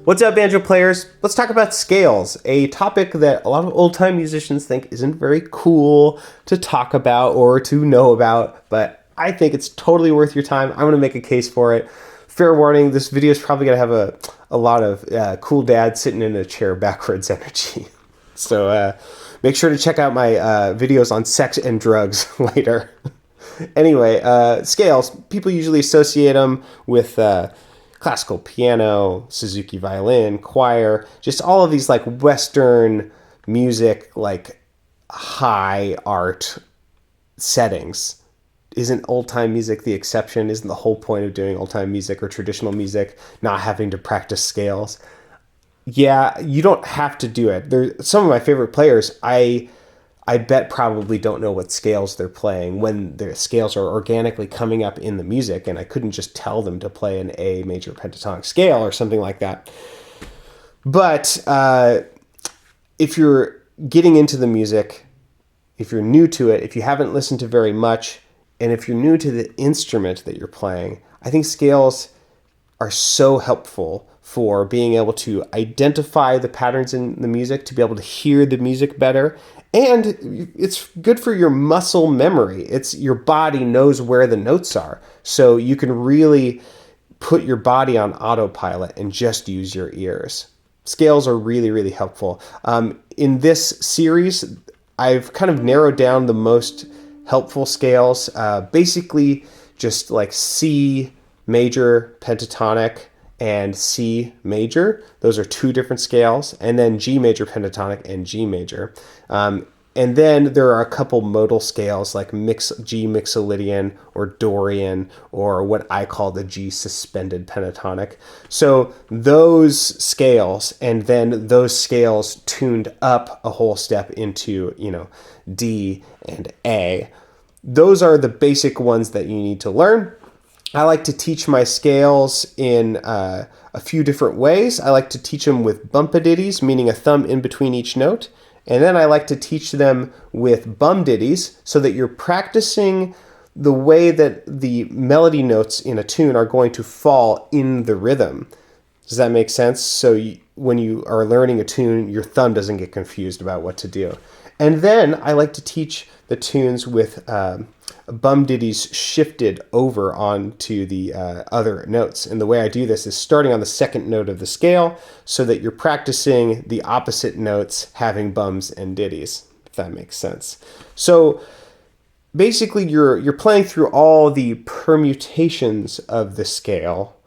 What's up, banjo players? Let's talk about scales, a topic that a lot of old-time musicians think isn't very cool to talk about or to know about, but I think it's totally worth your time. I'm going to make a case for it. Fair warning, this video is probably going to have a lot of cool dad sitting in a chair backwards energy. So make sure to check out my videos on sex and drugs later. Anyway, scales, people usually associate them with classical piano, Suzuki violin, choir, just all of these like Western music, like high art settings. Isn't old-time music the exception? Isn't the whole point of doing old-time music or traditional music not having to practice scales? Yeah, you don't have to do it. Some of my favorite players, I bet probably don't know what scales they're playing when their scales are organically coming up in the music, and I couldn't just tell them to play an A major pentatonic scale or something like that. But if you're getting into the music, if you're new to it, if you haven't listened to very much, and if you're new to the instrument that you're playing, I think scales are so helpful for being able to identify the patterns in the music, to be able to hear the music better. And it's good for your muscle memory. It's your body knows where the notes are. So you can really put your body on autopilot and just use your ears. Scales are really, really helpful. In this series, I've kind of narrowed down the most helpful scales. Basically, just like C major pentatonic and C major. Those are two different scales. And then G major pentatonic and G major. And then there are a couple modal scales like G mixolydian or Dorian, or what I call the G suspended pentatonic. So those scales, and then those scales tuned up a whole step into, D and A. Those are the basic ones that you need to learn. I like to teach my scales in a few different ways. I like to teach them with bumpiditties, meaning a thumb in between each note. And then I like to teach them with bumditties so that you're practicing the way that the melody notes in a tune are going to fall in the rhythm. Does that make sense? So when you are learning a tune, your thumb doesn't get confused about what to do. And then I like to teach the tunes with bumditties shifted over onto the other notes. And the way I do this is starting on the second note of the scale so that you're practicing the opposite notes having bums and ditties, if that makes sense. So basically you're playing through all the permutations of the scale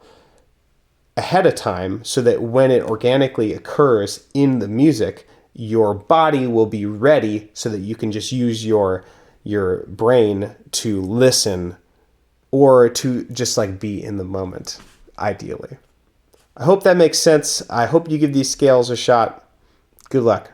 ahead of time so that when it organically occurs in the music, your body will be ready so that you can just use your brain to listen or to just like be in the moment, ideally. I hope that makes sense. I hope you give these scales a shot. Good luck.